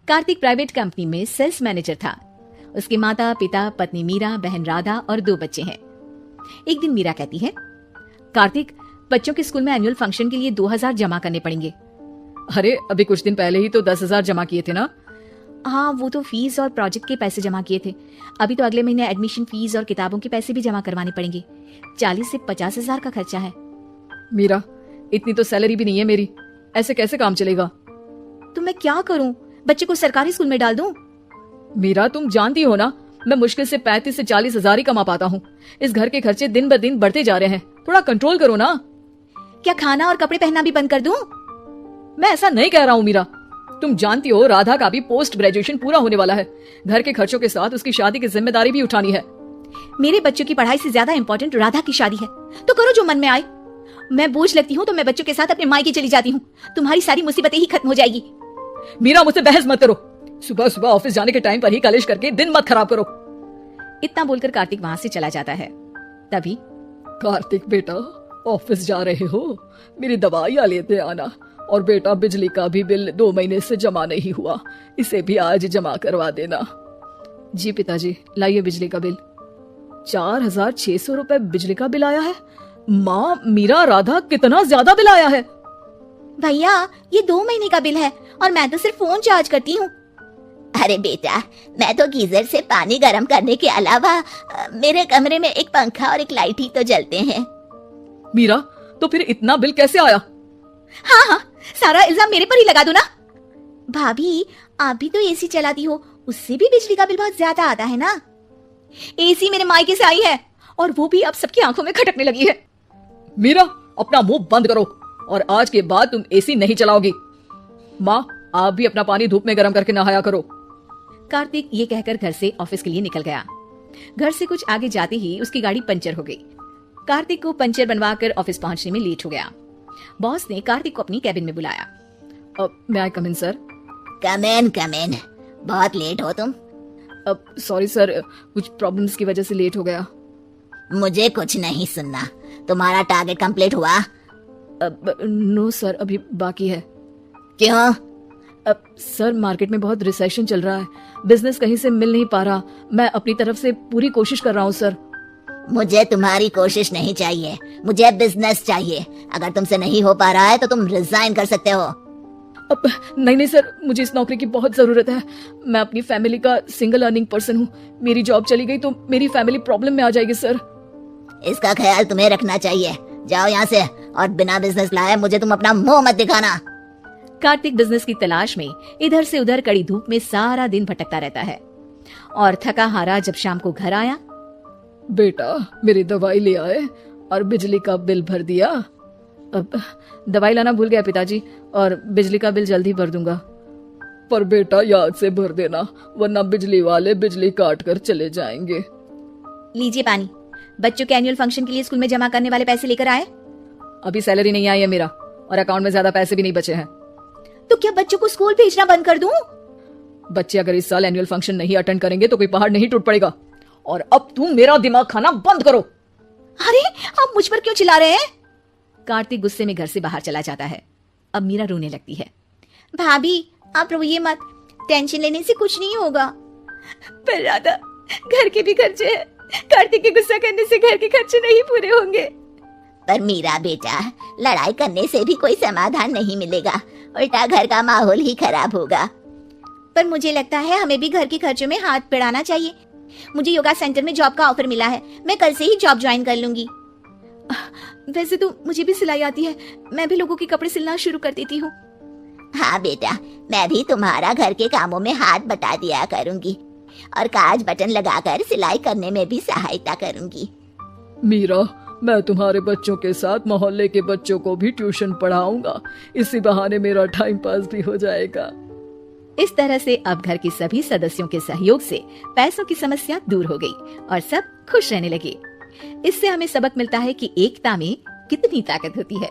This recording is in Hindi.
कार्तिक प्राइवेट कंपनी में सेल्स मैनेजर था। उसके माता पिता, पत्नी मीरा, बहन राधा और 2 बच्चे हैं। एक दिन मीरा कहती है, कार्तिक, बच्चों के स्कूल में एनुअल फंक्शन के लिए 2000 जमा करने पड़ेंगे। अरे अभी कुछ दिन पहले ही तो 10,000 जमा किए थे ना। हाँ, वो तो फीस और प्रोजेक्ट के पैसे जमा किए थे। अभी तो अगले महीने एडमिशन फीस और किताबों के पैसे भी जमा करवाने पड़ेंगे। 40 से 50 हजार का खर्चा है। मीरा, इतनी तो सैलरी भी नहीं है मेरी, ऐसे कैसे काम चलेगा? तो मैं क्या करूं? बच्चे को सरकारी स्कूल में डाल दूं? मीरा, तुम जानती हो ना, मैं मुश्किल से 35 से 40 हजार ही कमा पाता हूँ। इस घर के खर्चे दिन ब दिन बढ़ते जा रहे हैं, थोड़ा कंट्रोल करो ना। क्या खाना और कपड़े पहनना भी बंद कर दूं? मैं ऐसा नहीं कह रहा हूँ मीरा। तुम जानती हो राधा का भी पोस्ट ग्रेजुएशन पूरा होने वाला है। घर के खर्चों के साथ उसकी शादी की जिम्मेदारी भी उठानी है। मेरे बच्चों की पढ़ाई से ज्यादा इम्पोर्टेंट राधा की शादी है, तो करो जो मन में आए। मैं बोझ लगती हूँ तो मैं बच्चों के साथ अपने मायके चली जाती हूँ। तुम्हारी सारी मुसीबतें ही खत्म हो जाएगी। मीरा, मुझसे बहस मत करो। सुबह सुबह ऑफिस जाने के टाइम पर ही कलेश करके दिन मत खराब करो। इतना बोलकर कार्तिक वहां से चला जाता है। तभी, कार्तिक बेटा, ऑफिस जा रहे हो, मेरी दवाइयां लेते आना। और बेटा, बिजली का भी बिल 2 महीने से जमा नहीं हुआ, इसे भी आज जमा करवा देना। जी पिताजी, लाइए बिजली का बिल। 4600 रुपए बिजली का बिल आया है। माँ, मीरा, राधा, कितना ज्यादा बिल आया है। भैया, ये 2 महीने का बिल है और मैं तो सिर्फ फोन चार्ज करती हूँ। अरे बेटा, मैं तो गीजर से पानी गर्म करने के अलावा मेरे कमरे में एक पंखा और एक लाइट ही तो जलते हैं। मीरा, तो फिर इतना बिल कैसे आया? हाँ, सारा इल्जाम मेरे पर ही लगा दो ना। भाभी, आप भी तो एसी चलाती हो, उससे भी बिजली का बिल बहुत ज्यादा आता है ना। एसी मेरे मायके से आई है और वो भी अब सबकी आंखों में खटकने लगी है। मीरा, अपना मुंह बंद करो और आज के बाद तुम एसी नहीं चलाओगी। माँ, आप भी अपना पानी धूप में गर्म करके नहाया करो। कार्तिक ये कहकर घर से ऑफिस के लिए निकल गया। घर से कुछ आगे जाते ही उसकी गाड़ी पंचर हो गई। कार्तिक को पंचर बनवाकर ऑफिस पहुंचने में लेट हो गया। बॉस ने कार्तिक को अपनी कैबिन में बुलाया। मैं आई कम इन सर? कम इन। बहुत लेट हो तुम। सॉरी सर, कुछ प्रॉब्लम्स की वजह से लेट हो गया। मुझे कुछ नहीं सुनना। तुम्हारा टारगेट कंप्लीट हुआ? नो सर, अभी बाकी है। क्यों? सर, मार्केट में बहुत रिसेशन चल रहा है, बिजनेस कहीं से मिल नहीं पा रहा। मैं अपनी तरफ से पूरी कोशिश कर रहा हूँ सर। मुझे तुम्हारी कोशिश नहीं चाहिए, मुझे बिजनेस चाहिए। अगर तुमसे नहीं हो पा रहा है तो तुम रिजाइन कर सकते हो। नहीं सर, मुझे इस नौकरी की बहुत जरूरत है। मैं अपनी फैमिली का सिंगल अर्निंग पर्सन हूँ। मेरी जॉब चली गई तो मेरी फैमिली प्रॉब्लम में आ जाएगी सर। इसका ख्याल तुम्हें रखना चाहिए। जाओ यहाँ से, और बिना बिजनेस लाए मुझे तुम अपना मुंह मत दिखाना। कार्तिक बिजनेस की तलाश में इधर से उधर कड़ी धूप में सारा दिन भटकता रहता है और थका हारा जब शाम को घर आया। बेटा, मेरी दवाई ले आए और बिजली का बिल भर दिया? अब दवाई लाना भूल गया पिताजी, और बिजली का बिल जल्दी भर दूंगा। पर बेटा, याद से भर देना, वरना बिजली वाले बिजली काट कर चले जाएंगे। लीजिए पानी। बच्चों के एनुअल फंक्शन के लिए स्कूल में जमा करने वाले पैसे लेकर आए? अभी सैलरी नहीं आई है मेरा, और अकाउंट में ज्यादा पैसे भी नहीं बचे हैं। तो क्या बच्चों को स्कूल भेजना बंद कर दूं? बच्चे अगर इस साल एनुअल फंक्शन नहीं अटेंड करेंगे तो कोई पहाड़ नहीं टूट पड़ेगा। और अब तुम मेरा दिमाग खाना बंद करो। अरे, आप मुझ पर क्यों चिल्ला रहे हैं? कार्तिक गुस्से में घर से बाहर चला जाता है। अब मीरा रोने लगती है। भाभी, आप रोइए मत, टेंशन लेने से कुछ नहीं होगा। पर राधा, घर के भी खर्चे हैं। कार्तिक के गुस्सा करने से घर के खर्चे नहीं पूरे होंगे। पर मीरा बेटा, लड़ाई करने से भी कोई समाधान नहीं मिलेगा, उल्टा घर का माहौल ही खराब होगा। पर मुझे लगता है हमें भी घर के खर्चों में हाथ बढ़ाना चाहिए। मुझे योगा सेंटर में जॉब का ऑफर मिला है, मैं कल से ही जॉब ज्वाइन कर लूंगी। वैसे तो मुझे भी सिलाई आती है, मैं भी लोगों के कपड़े सिलना शुरू कर देती हूँ। हाँ बेटा, मैं भी तुम्हारा घर के कामों में हाथ बटा दिया करूंगी और काज बटन लगाकर सिलाई करने में भी सहायता करूंगी। मीरा, मैं तुम्हारे बच्चों के साथ मोहल्ले के बच्चों को भी ट्यूशन पढ़ाऊंगा, इसी बहाने मेरा टाइम पास भी हो जाएगा। इस तरह से अब घर के सभी सदस्यों के सहयोग से पैसों की समस्या दूर हो गई और सब खुश रहने लगे। इससे हमें सबक मिलता है कि एकता में कितनी ताकत होती है।